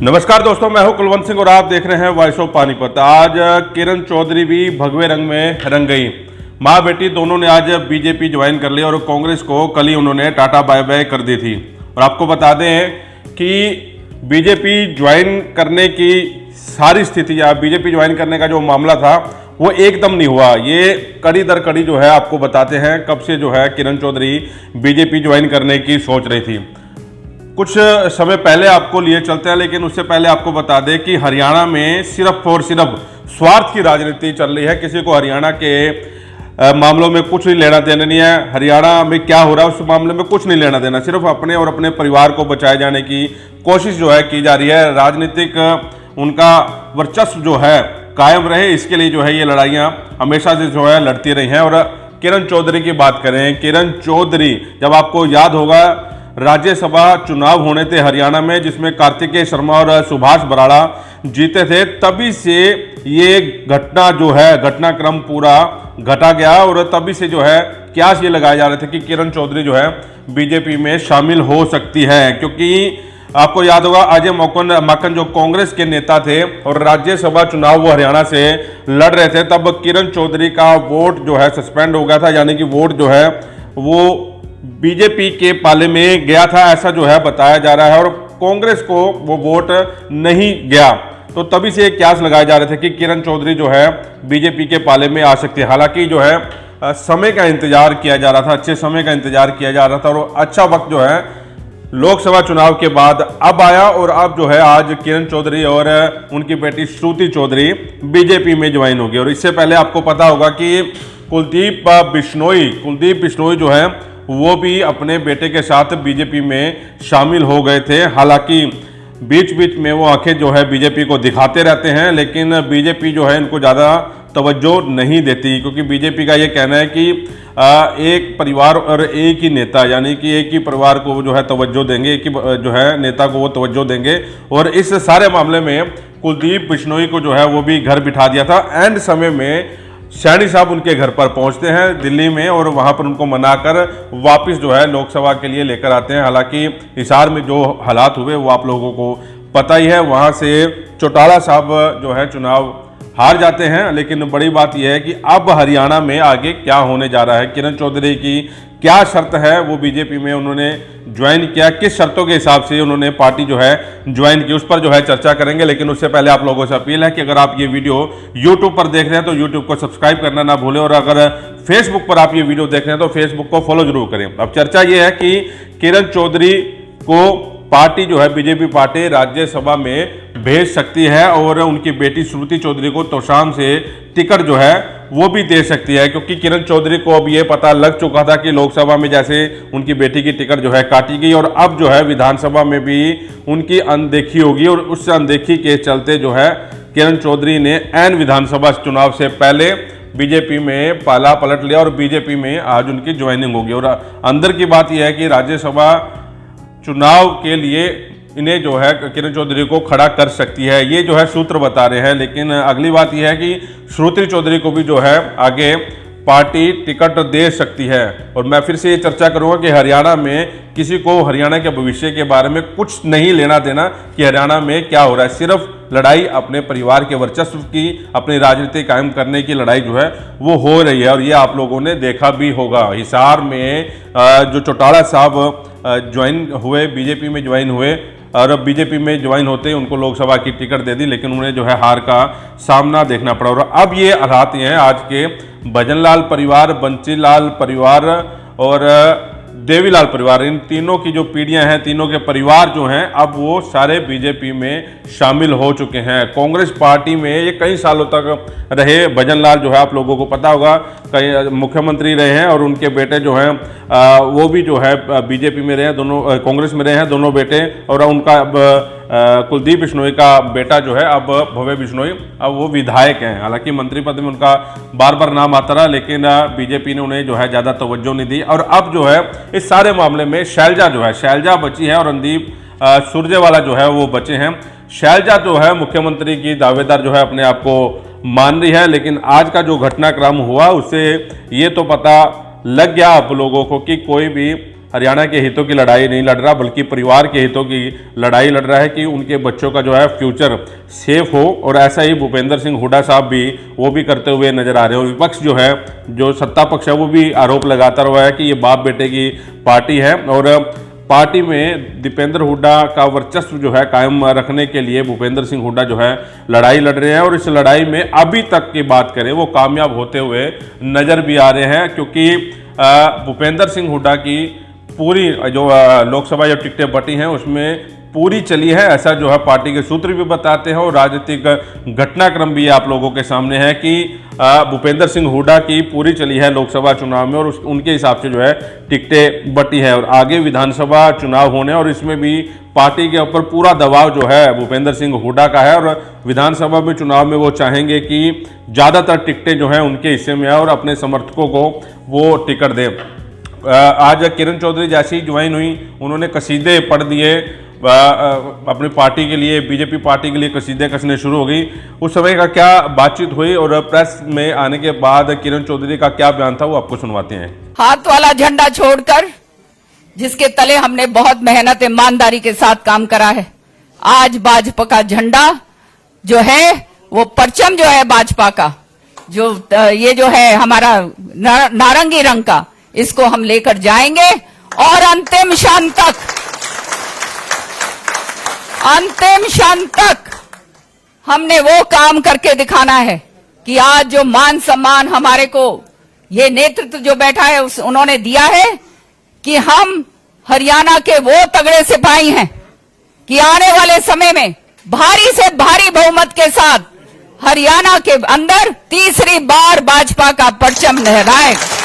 नमस्कार दोस्तों, मैं हूं कुलवंत सिंह और आप देख रहे हैं वॉइस ऑफ पानीपत। आज किरण चौधरी भी भगवे रंग में रंग गई। माँ बेटी दोनों ने आज बीजेपी ज्वाइन कर लिया और कांग्रेस को कल ही उन्होंने टाटा बाय बाय कर दी थी। और आपको बता दें कि बीजेपी ज्वाइन करने की सारी स्थिति या बीजेपी ज्वाइन करने का जो मामला था वो एकदम नहीं हुआ। ये कड़ी दर कड़ी जो है आपको बताते हैं कब से जो है किरण चौधरी बीजेपी ज्वाइन करने की सोच रही थी। कुछ समय पहले आपको लिए चलते हैं, लेकिन उससे पहले आपको बता दें कि हरियाणा में सिर्फ और सिर्फ स्वार्थ की राजनीति चल रही है। किसी को हरियाणा के मामलों में कुछ नहीं लेना देना नहीं है। हरियाणा में क्या हो रहा है उस मामले में कुछ नहीं लेना देना, सिर्फ अपने और अपने परिवार को बचाए जाने की कोशिश जो है की जा रही है। राजनीतिक उनका वर्चस्व जो है कायम रहे, इसके लिए जो है ये लड़ाइयाँ हमेशा से जो है लड़ती रही हैं। और किरण चौधरी की बात करें, किरण चौधरी जब आपको याद होगा राज्यसभा चुनाव होने थे हरियाणा में, जिसमें कार्तिकेय शर्मा और सुभाष बराड़ा जीते थे, तभी से ये घटना जो है घटनाक्रम पूरा घटा गया। और तभी से जो है क्यास ये लगाए जा रहे थे कि किरण चौधरी जो है बीजेपी में शामिल हो सकती है। क्योंकि आपको याद होगा अजय माकन जो कांग्रेस के नेता थे और राज्यसभा चुनाव वो हरियाणा से लड़ रहे थे, तब किरण चौधरी का वोट जो है सस्पेंड हो गया था, यानी कि वोट जो है वो बीजेपी के पाले में गया था, ऐसा जो है बताया जा रहा है। और कांग्रेस को वो वोट नहीं गया, तो तभी से क्यास लगाए जा रहे थे कि किरण चौधरी जो है बीजेपी के पाले में आ सकती है। हालांकि जो है समय का इंतजार किया जा रहा था, अच्छे समय का इंतजार किया जा रहा था और अच्छा वक्त जो है लोकसभा चुनाव के बाद अब आया। और अब जो है आज किरण चौधरी और उनकी बेटी श्रुति चौधरी बीजेपी में ज्वाइन होगी। और इससे पहले आपको पता होगा कि कुलदीप बिश्नोई जो है वो भी अपने बेटे के साथ बीजेपी में शामिल हो गए थे। हालांकि बीच बीच में वो आंखें जो है बीजेपी को दिखाते रहते हैं, लेकिन बीजेपी जो है इनको ज़्यादा तवज्जो नहीं देती, क्योंकि बीजेपी का ये कहना है कि एक परिवार और एक ही नेता, यानी कि एक ही परिवार को जो है तवज्जो देंगे, एक ही जो है नेता को वो तवज्जो देंगे। और इस सारे मामले में कुलदीप बिश्नोई को जो है वो भी घर बिठा दिया था। एंड समय में सैनी साहब उनके घर पर पहुंचते हैं दिल्ली में और वहां पर उनको मनाकर वापस जो है लोकसभा के लिए लेकर आते हैं। हालांकि हिसार में जो हालात हुए वो आप लोगों को पता ही है, वहां से चौटाला साहब जो है चुनाव हार जाते हैं। लेकिन बड़ी बात यह है कि अब हरियाणा में आगे क्या होने जा रहा है, किरण चौधरी की क्या शर्त है, वो बीजेपी में उन्होंने ज्वाइन किया, किस शर्तों के हिसाब से उन्होंने पार्टी जो है ज्वाइन की, उस पर जो है चर्चा करेंगे। लेकिन उससे पहले आप लोगों से अपील है कि अगर आप ये वीडियो यूट्यूब पर देख रहे हैं तो यूट्यूब को सब्सक्राइब करना ना भूलें, और अगर फेसबुक पर आप ये वीडियो देख रहे हैं तो फेसबुक को फॉलो जरूर करें। अब चर्चा ये है कि किरण चौधरी को पार्टी जो है बीजेपी पार्टी राज्यसभा में भेज सकती है और उनकी बेटी श्रुति चौधरी को तोशाम से टिकट जो है वो भी दे सकती है। क्योंकि किरण चौधरी को अब ये पता लग चुका था कि लोकसभा में जैसे उनकी बेटी की टिकट जो है काटी गई और अब जो है विधानसभा में भी उनकी अनदेखी होगी। और उस अनदेखी के चलते जो है किरण चौधरी ने ऐन विधानसभा चुनाव से पहले बीजेपी में पाला पलट लिया और बीजेपी में आज उनकी ज्वाइनिंग होगी। और अंदर की बात यह है कि राज्यसभा चुनाव के लिए इन्हें जो है किरण चौधरी को खड़ा कर सकती है, ये जो है सूत्र बता रहे हैं। लेकिन अगली बात यह है कि श्रुति चौधरी को भी जो है आगे पार्टी टिकट दे सकती है। और मैं फिर से ये चर्चा करूंगा कि हरियाणा में किसी को हरियाणा के भविष्य के बारे में कुछ नहीं लेना देना कि हरियाणा में क्या हो रहा है। सिर्फ लड़ाई अपने परिवार के वर्चस्व की, अपनी राजनीति कायम करने की लड़ाई जो है वो हो रही है। और ये आप लोगों ने देखा भी होगा, हिसार में जो चौटाला साहब ज्वाइन हुए, बीजेपी में ज्वाइन हुए और बीजेपी में ज्वाइन होते ही उनको लोकसभा की टिकट दे दी, लेकिन उन्हें जो है हार का सामना देखना पड़ा। और अब ये हालात हैं आज के भजनलाल परिवार, बंसीलाल परिवार और देवीलाल परिवार, इन तीनों की जो पीढ़ियां हैं, तीनों के परिवार जो हैं अब वो सारे बीजेपी में शामिल हो चुके हैं। कांग्रेस पार्टी में ये कई सालों तक रहे। भजनलाल जो है आप लोगों को पता होगा कई मुख्यमंत्री रहे हैं और उनके बेटे जो हैं वो भी जो है बीजेपी में रहे हैं, दोनों कांग्रेस में रहे हैं दोनों बेटे। और उनका कुलदीप बिश्नोई का बेटा जो है अब भव्य बिश्नोई, अब वो विधायक हैं। हालांकि मंत्री पद में उनका बार बार नाम आता रहा, लेकिन बीजेपी ने उन्हें जो है ज़्यादा तवज्जो नहीं दी। और अब जो है इस सारे मामले में शैलजा बची है और रणदीप सुरजेवाला जो है वो बचे हैं। शैलजा जो है मुख्यमंत्री की दावेदार जो है अपने आप को मान रही है, लेकिन आज का जो घटनाक्रम हुआ उससे ये तो पता लग गया आप लोगों को कि कोई भी हरियाणा के हितों की लड़ाई नहीं लड़ रहा, बल्कि परिवार के हितों की लड़ाई लड़ रहा है कि उनके बच्चों का जो है फ्यूचर सेफ हो। और ऐसा ही भूपेंद्र सिंह हुड्डा साहब भी वो भी करते हुए नजर आ रहे हैं। और विपक्ष जो है, जो सत्ता पक्ष है, वो भी आरोप लगाता रहा है कि ये बाप बेटे की पार्टी है और पार्टी में दीपेंद्र हुड्डा का वर्चस्व जो है कायम रखने के लिए भूपेंद्र सिंह हुड्डा जो है लड़ाई लड़ रहे हैं। और इस लड़ाई में अभी तक की बात करें वो कामयाब होते हुए नजर भी आ रहे हैं, क्योंकि भूपेंद्र सिंह हुड्डा की पूरी जो लोकसभा जो टिकटें बटी हैं उसमें पूरी चली है, ऐसा जो है पार्टी के सूत्र भी बताते हैं। और राजनीतिक घटनाक्रम भी आप लोगों के सामने है कि भूपेंद्र सिंह हुड्डा की पूरी चली है लोकसभा चुनाव में और उनके हिसाब से जो है टिकटें बटी है। और आगे विधानसभा चुनाव होने और इसमें भी पार्टी के ऊपर पूरा दबाव जो है भूपेंद्र सिंह हुड्डा का है। और विधानसभा में चुनाव में वो चाहेंगे कि ज़्यादातर टिकटें जो हैं उनके हिस्से में आए और अपने समर्थकों को वो टिकट दें। आज किरण चौधरी जैसी ज्वाइन हुई, उन्होंने कसीदे पढ़ दिए अपनी पार्टी के लिए, बीजेपी पार्टी के लिए कसीदे कसने शुरू हो गई। उस समय का क्या बातचीत हुई और प्रेस में आने के बाद किरण चौधरी का क्या बयान था वो आपको सुनवाते हैं। हाथ वाला झंडा छोड़कर, जिसके तले हमने बहुत मेहनत ईमानदारी के साथ काम करा है, आज भाजपा का झंडा जो है वो परचम जो है भाजपा का, जो ये जो है हमारा नारंगी रंग का, इसको हम लेकर जाएंगे और अंतिम क्षण तक हमने वो काम करके दिखाना है कि आज जो मान सम्मान हमारे को ये नेतृत्व जो बैठा है उन्होंने दिया है कि हम हरियाणा के वो तगड़े सिपाही हैं कि आने वाले समय में भारी से भारी बहुमत के साथ हरियाणा के अंदर तीसरी बार भाजपा का परचम लहराएगा।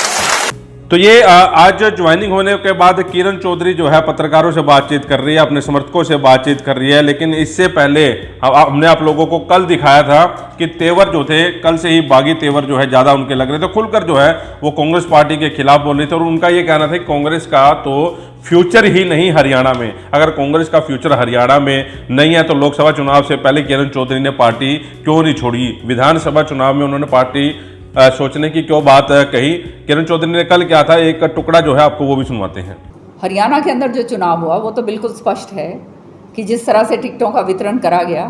तो ये आज ज्वाइनिंग होने के बाद किरण चौधरी जो है पत्रकारों से बातचीत कर रही है, अपने समर्थकों से बातचीत कर रही है। लेकिन इससे पहले हमने आप लोगों को कल दिखाया था कि तेवर जो थे, कल से ही बागी तेवर जो है ज़्यादा उनके लग रहे थे, खुलकर जो है वो कांग्रेस पार्टी के खिलाफ बोल रहे थे। और उनका ये कहना था कि कांग्रेस का तो फ्यूचर ही नहीं हरियाणा में, अगर कांग्रेस का फ्यूचर हरियाणा में नहीं है तो लोकसभा चुनाव से पहले किरण चौधरी ने पार्टी क्यों नहीं छोड़ी, विधानसभा चुनाव में उन्होंने पार्टी सोचने की क्यों बात कही। किरण चौधरी ने कल क्या था, एक टुकड़ा जो है आपको वो भी सुनवाते हैं। हरियाणा के अंदर जो चुनाव हुआ वो तो बिल्कुल स्पष्ट है कि जिस तरह से टिकटों का वितरण करा गया,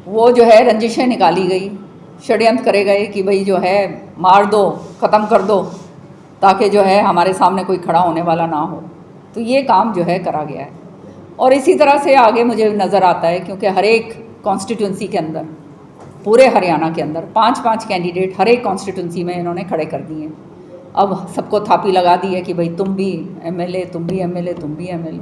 वो जो है रंजिशें निकाली गई, षड्यंत्र करे गए कि भाई जो है मार दो, ख़त्म कर दो, ताकि जो है हमारे सामने कोई खड़ा होने वाला ना हो। तो ये काम जो है करा गया है और इसी तरह से आगे मुझे नज़र आता है, क्योंकि हर एक कॉन्स्टिट्यूंसी के अंदर, पूरे हरियाणा के अंदर 5-5 कैंडिडेट हर एक कॉन्स्टिट्यूंसी में इन्होंने खड़े कर दिए। अब सबको थापी लगा दी है कि भाई तुम भी एमएलए, तुम भी एमएलए, तुम भी एमएलए।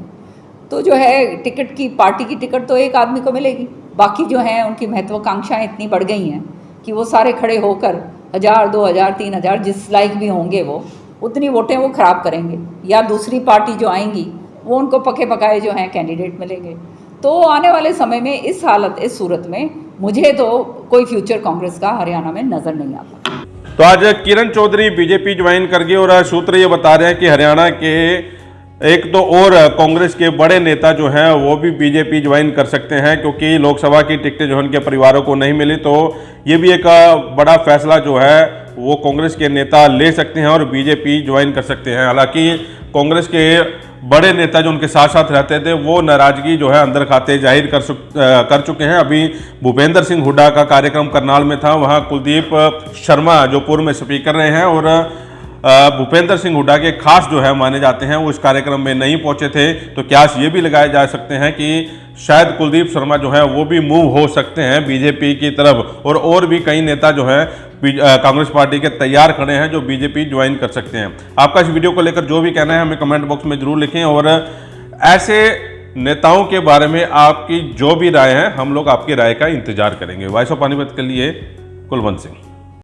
तो जो है टिकट की, पार्टी की टिकट तो एक आदमी को मिलेगी, बाकी जो हैं उनकी महत्वाकांक्षाएं इतनी बढ़ गई हैं कि वो सारे खड़े होकर 1000, 2000, 3000 जिस लायक भी होंगे वो उतनी वोटें वो खराब करेंगे, या दूसरी पार्टी जो आएंगी वो उनको पके पकाए जो हैं कैंडिडेट मिलेंगे। तो आने वाले समय में इस हालत, इस सूरत में मुझे तो कोई फ्यूचर कांग्रेस का हरियाणा में नजर नहीं आता। तो आज किरण चौधरी बीजेपी ज्वाइन कर गई और सूत्र ये बता रहे हैं कि हरियाणा के एक तो और कांग्रेस के बड़े नेता जो हैं वो भी बीजेपी ज्वाइन कर सकते हैं, क्योंकि लोकसभा की टिकटें जो उनके परिवारों को नहीं मिली। तो ये भी एक बड़ा फैसला जो है वो कांग्रेस के नेता ले सकते हैं और बीजेपी ज्वाइन कर सकते हैं। हालांकि कांग्रेस के बड़े नेता जो उनके साथ साथ रहते थे वो नाराजगी जो है अंदर खाते जाहिर कर चुके हैं। अभी भूपेंद्र सिंह हुड्डा का कार्यक्रम करनाल में था, वहाँ कुलदीप शर्मा जो पूर्व में स्पीकर रहे हैं और भूपेंद्र सिंह हुड्डा के खास जो है माने जाते हैं, वो इस कार्यक्रम में नहीं पहुंचे थे। तो क्यास ये भी लगाए जा सकते हैं कि शायद कुलदीप शर्मा जो है वो भी मूव हो सकते हैं बीजेपी की तरफ, और भी कई नेता जो हैं कांग्रेस पार्टी के तैयार खड़े हैं जो बीजेपी ज्वाइन कर सकते हैं। आपका इस वीडियो को लेकर जो भी कहना है हमें कमेंट बॉक्स में जरूर लिखें और ऐसे नेताओं के बारे में आपकी जो भी राय है हम लोग आपकी राय का इंतजार करेंगे। वॉइस ऑफ पानीपत के लिए कुलवंत सिंह।